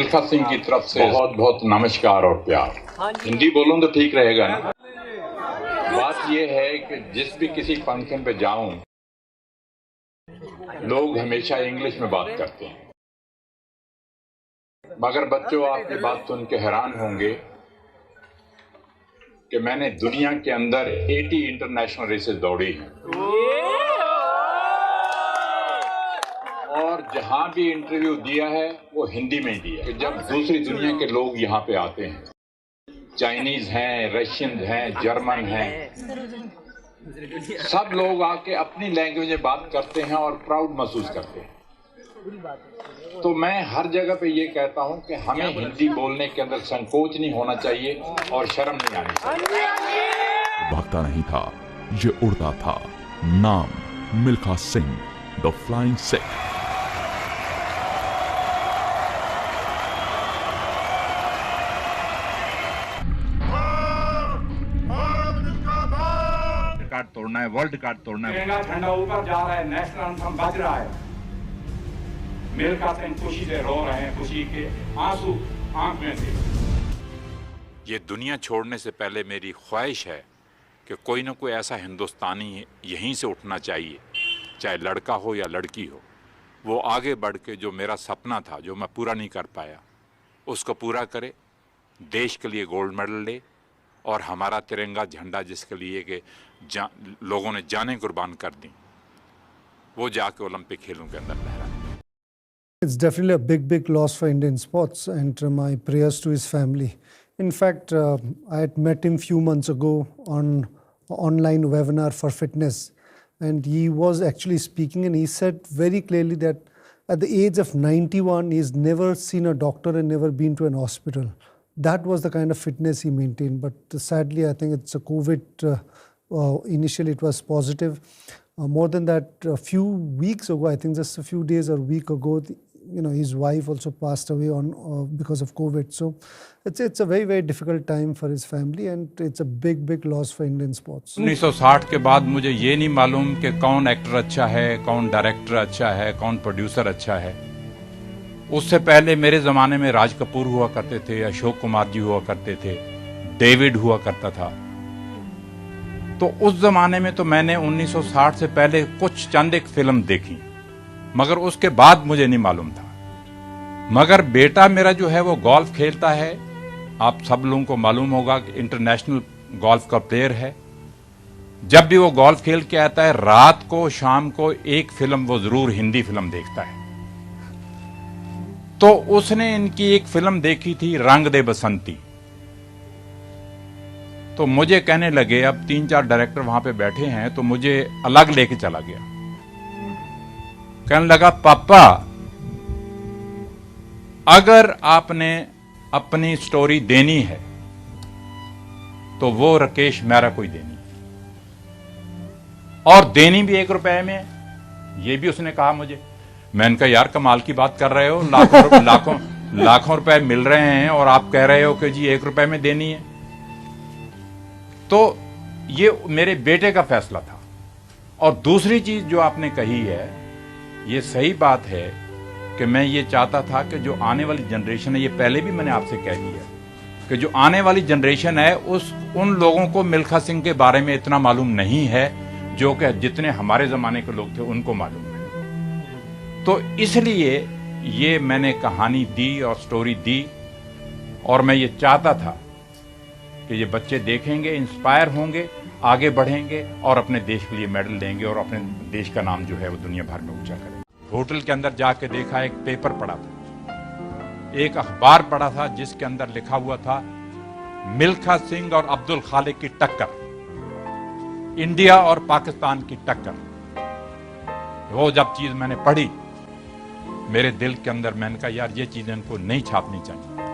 मिल्खा सिंह की तरफ से बहुत बहुत नमस्कार और प्यार। हिंदी बोलूं तो ठीक रहेगा ना। बात यह है कि जिस भी किसी फंक्शन पे जाऊं, लोग हमेशा इंग्लिश में बात करते हैं, मगर बच्चों आप ये बात सुन के हैरान होंगे कि मैंने दुनिया के अंदर 80 इंटरनेशनल रेसेस दौड़ी हैं और जहां भी इंटरव्यू दिया है वो हिंदी में दिया है। जब दूसरी दुनिया के लोग यहाँ पे आते हैं, चाइनीज हैं, रशियन हैं, जर्मन हैं, सब लोग आके अपनी लैंग्वेज में बात करते हैं और प्राउड महसूस करते हैं। तो मैं हर जगह पे ये कहता हूं कि हमें हिंदी बोलने के अंदर संकोच नहीं होना चाहिए और शर्म नहीं आनी चाहिए। भागता नहीं था, ये उड़ता था। नाम Milkha Singh, the flying Sikh. Record तोड़ना है, वर्ल्ड रिकॉर्ड तोड़ना है। तिरंगा झंडा ऊपर जा रहा है, नेशनल एंथम बज रहा है, मिल्खा सिंह खुशी से रो रहे हैं, खुशी के आंसू आंख में थे। ये दुनिया छोड़ने से पहले मेरी ख्वाहिश है कि कोई ना कोई ऐसा हिंदुस्तानी यहीं से उठना चाहिए, चाहे लड़का हो या लड़की हो, वो आगे बढ़ के जो मेरा सपना था, जो मैं पूरा नहीं कर पाया, उसको पूरा करे, देश के लिए गोल्ड मेडल ले और हमारा तिरंगा झंडा जिसके लिए कि लोगों ने जानें कुर्बान कर दी, वो जाके ओलंपिक खेलों के अंदर लहराए। It's definitely a big loss for Indian sports, and my prayers to his family. In fact, I had met him few months ago on online webinar for fitness, and he was actually speaking, and he said very clearly that at the age of 91, he's never seen a doctor and never been to an hospital. That was the kind of fitness he maintained. But sadly, I think it's a COVID. Initially, it was positive. More than that, a few weeks ago, I think just a few days or a week ago, his wife also passed away on because of COVID. So it's a very difficult time for his family, and it's a big loss for Indian sports. 1960 के बाद मुझे ये नहीं मालूम कि कौन actor अच्छा है, कौन डायरेक्टर अच्छा है, कौन प्रोड्यूसर अच्छा है। उससे पहले मेरे जमाने में राज कपूर हुआ करते थे, अशोक कुमार जी हुआ करते थे, डेविड हुआ करता था। तो उस जमाने में तो मैंने 1960 से पहले कुछ चंद एक फिल्म देखी, मगर उसके बाद मुझे नहीं मालूम था। मगर बेटा मेरा जो है वो गोल्फ खेलता है, आप सब लोगों को मालूम होगा कि इंटरनेशनल गोल्फ का प्लेयर है। जब भी वो गोल्फ खेल के आता है, रात को शाम को एक फिल्म वो जरूर हिंदी फिल्म देखता है। तो उसने इनकी एक फिल्म देखी थी, रंग दे बसंती। तो मुझे कहने लगे, अब 3-4 डायरेक्टर वहां पे बैठे हैं, तो मुझे अलग लेके चला गया। कहने लगा, पापा अगर आपने अपनी स्टोरी देनी है तो वो राकेश मेहरा को ही देनी, और देनी भी 1 रुपए में। ये भी उसने कहा मुझे। मैंने कहा, यार कमाल की बात कर रहे हो, लाखों रुपए मिल रहे हैं और आप कह रहे हो कि जी 1 रुपए में देनी है। तो ये मेरे बेटे का फैसला था। और दूसरी चीज जो आपने कही है, ये सही बात है कि मैं ये चाहता था कि जो आने वाली जनरेशन है, ये पहले भी मैंने आपसे कह दिया कि जो आने वाली जनरेशन है उन लोगों को मिल्खा सिंह के बारे में इतना मालूम नहीं है जो कि जितने हमारे जमाने के लोग थे उनको मालूम है। तो इसलिए ये मैंने कहानी दी और स्टोरी दी, और मैं ये चाहता था कि ये बच्चे देखेंगे, इंस्पायर होंगे, आगे बढ़ेंगे और अपने देश के लिए मेडल लेंगे और अपने देश का नाम जो है वो दुनिया भर में ऊंचा करेंगे। होटल के अंदर जाके देखा, एक पेपर पढ़ा था, एक अखबार पढ़ा था जिसके अंदर लिखा हुआ था, मिल्खा सिंह और अब्दुल खालिक की टक्कर, इंडिया और पाकिस्तान की टक्कर। वो जब चीज मैंने पढ़ी, मेरे दिल के अंदर मैंने कहा, यार ये चीजें इनको नहीं छापनी चाहिए।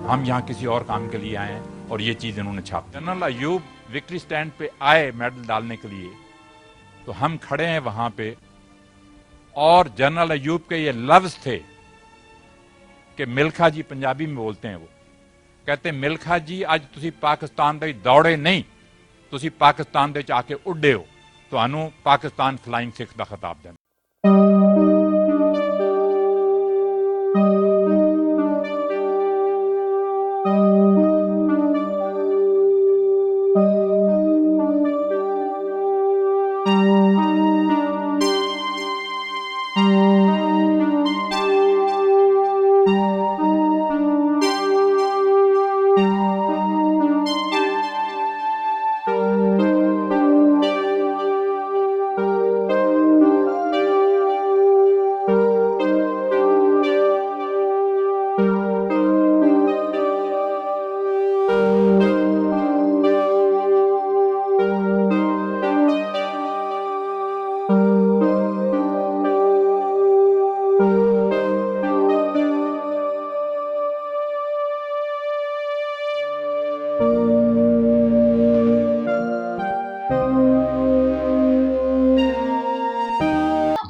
हम यहाँ किसी और काम के लिए आए हैं और ये चीज इन्होंने छाप। जनरल अयूब विक्ट्री स्टैंड पे आए मेडल डालने के लिए, तो हम खड़े हैं वहां पे, और जनरल अयूब के ये लफ्ज थे कि मिल्खा जी, पंजाबी में बोलते हैं वो, कहते मिल्खा जी अज तुसी पाकिस्तान दे दौड़े नहीं, तुसी पाकिस्तान दे आके उड्डे हो, तुहानू पाकिस्तान फ्लाइंग सिख दा खिताब देना।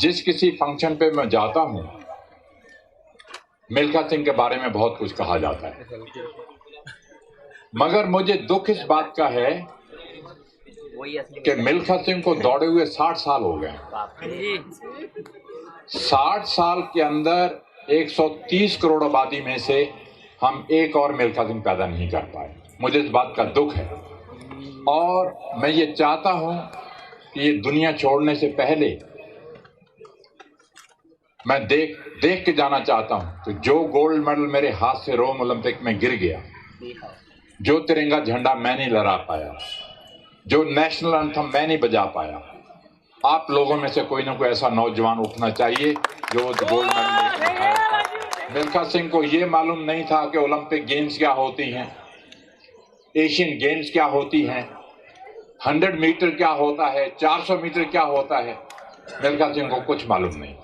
जिस किसी फंक्शन पे मैं जाता हूं, मिल्खा सिंह के बारे में बहुत कुछ कहा जाता है, मगर मुझे दुख इस बात का है कि मिल्खा सिंह को दौड़े हुए 60 साल हो गए। 60 साल के अंदर 130 करोड़ आबादी में से हम एक और मिल्खा सिंह पैदा नहीं कर पाए। मुझे इस बात का दुख है और मैं ये चाहता हूं कि ये दुनिया छोड़ने से पहले मैं देख के जाना चाहता हूं तो जो गोल्ड मेडल मेरे हाथ से रोम ओलंपिक में गिर गया, जो तिरंगा झंडा मैं नहीं लहरा पाया, जो नेशनल एंथम मैं नहीं बजा पाया, आप लोगों में से कोई ना कोई ऐसा नौजवान उठना चाहिए जो गोल्ड मेडल। मिल्खा सिंह को ये मालूम नहीं था कि ओलंपिक गेम्स क्या होती हैं, एशियन गेम्स क्या होती हैं, 100 मीटर क्या होता है, 400 मीटर क्या होता है। मिल्खा सिंह को कुछ मालूम नहीं।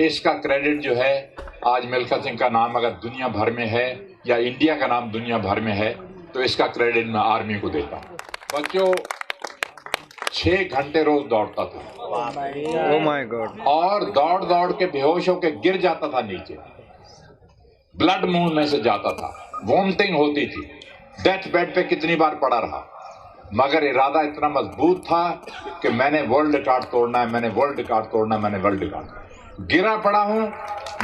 इसका क्रेडिट जो है, आज मिल्खा सिंह का नाम अगर दुनिया भर में है या इंडिया का नाम दुनिया भर में है तो इसका क्रेडिट मैं आर्मी को देता हूं। बच्चों 6 घंटे रोज दौड़ता था। Oh my God. और दौड़ दौड़ के बेहोश होकर गिर जाता था नीचे, ब्लड मुंह में से जाता था, वॉमिटिंग होती थी, डेथ बेड पे कितनी बार पड़ा रहा, मगर इरादा इतना मजबूत था कि मैंने वर्ल्ड रिकॉर्ड तोड़ना है, मैंने वर्ल्ड रिकॉर्ड तोड़ना है, मैंने वर्ल्ड रिकॉर्ड। गिरा पड़ा हूं,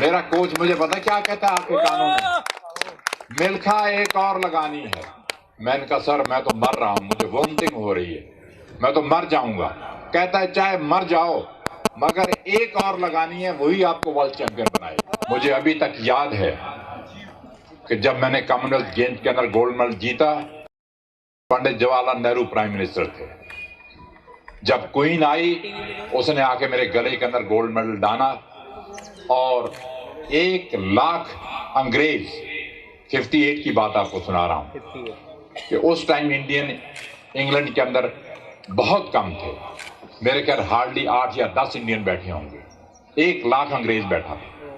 मेरा कोच मुझे पता क्या कहता है आपके कानों में, मिल्खा एक और लगानी है। मैंने कहा सर मैं तो मर रहा हूं, मुझे वॉमिटिंग हो रही है, मैं तो मर जाऊंगा। कहता है चाहे मर जाओ मगर एक और लगानी है, वही आपको वर्ल्ड चैंपियन बनाएगा। मुझे अभी तक याद है कि जब मैंने कॉमनवेल्थ गेम्स के अंदर गोल्ड मेडल जीता, पंडित जवाहरलाल नेहरू प्राइम मिनिस्टर थे। जब क्वीन आई उसने आके मेरे गले के अंदर गोल्ड मेडल डाला और 1 लाख अंग्रेज, 58 की बात आपको सुना रहा हूं कि उस टाइम इंडियन इंग्लैंड के अंदर बहुत कम थे, मेरे ख्याल हार्डली 8 या 10 इंडियन बैठे होंगे। 1 लाख अंग्रेज बैठा था,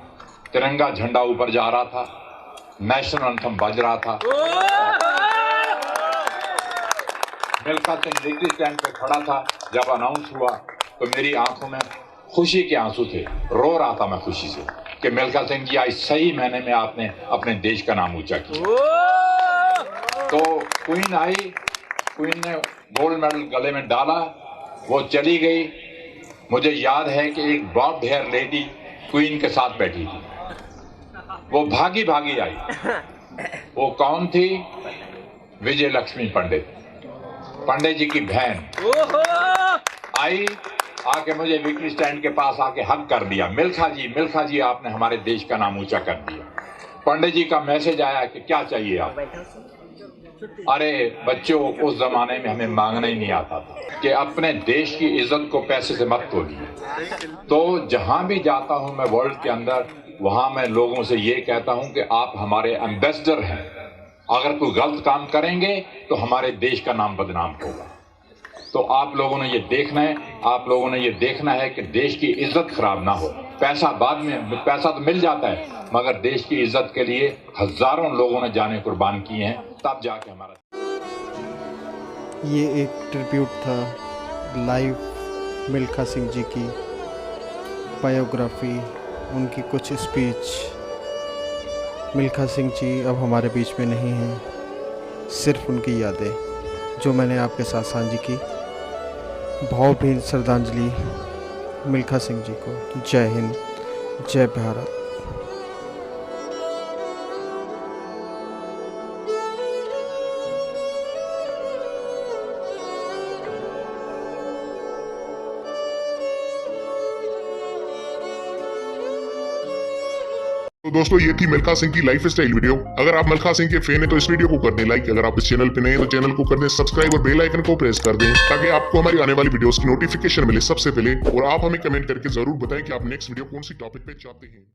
तिरंगा झंडा ऊपर जा रहा था, नेशनल एंथम बज रहा था। मिल्खा सिंह विक्ट्री स्टैंड पे खड़ा था। जब अनाउंस हुआ तो मेरी आंखों में खुशी के आंसू थे, रो रहा था मैं खुशी से कि मिल्खा सिंह जी आज सही महीने में आपने अपने देश का नाम ऊंचा किया। तो क्वीन आई, क्वीन ने गोल्ड मेडल गले में डाला, वो चली गई। मुझे याद है कि एक बॉब्ड हेयर लेडी क्वीन के साथ बैठी थी, वो भागी भागी आई। वो कौन थी? विजय लक्ष्मी पंडित, पंडित जी की बहन आई, आके मुझे विक्ट्री स्टैंड के पास आके हक कर दिया। मिल्खा जी आपने हमारे देश का नाम ऊंचा कर दिया। पंडित जी का मैसेज आया कि क्या चाहिए आप? अरे बच्चों, उस जमाने में हमें मांगना ही नहीं आता था कि अपने देश की इज्जत को पैसे से मत तोलिए। तो जहां भी जाता हूं मैं वर्ल्ड के अंदर, वहां मैं लोगों से ये कहता हूं कि आप हमारे एम्बेसडर हैं। अगर कोई गलत काम करेंगे तो हमारे देश का नाम बदनाम होगा। तो आप लोगों ने ये देखना है, आप लोगों ने ये देखना है कि देश की इज्जत खराब ना हो। पैसा बाद में, पैसा तो मिल जाता है, मगर देश की इज्जत के लिए हजारों लोगों ने जाने कुर्बान किए हैं, तब जाके हमारा। ये एक ट्रिब्यूट था लाइव मिल्खा सिंह जी की बायोग्राफी, उनकी कुछ स्पीच। मिल्खा सिंह जी अब हमारे बीच में नहीं हैं, सिर्फ उनकी यादें जो मैंने आपके साथ साझी की। भावभीनी श्रद्धांजलि मिल्खा सिंह जी को। जय हिंद, जय भारत। तो दोस्तों ये थी मिल्खा सिंह की लाइफ स्टाइल वीडियो। अगर आप मिल्खा सिंह के फैन हैं तो इस वीडियो को कर दें लाइक। अगर आप इस चैनल पे नए हैं तो चैनल को कर दें सब्सक्राइब और बेल आइकन को प्रेस कर दें ताकि आपको हमारी आने वाली वीडियोस की नोटिफिकेशन मिले सबसे पहले। और आप हमें कमेंट करके जरूर बताएं कि आप नेक्स्ट वीडियो कौन सी टॉपिक पे चाहते हैं।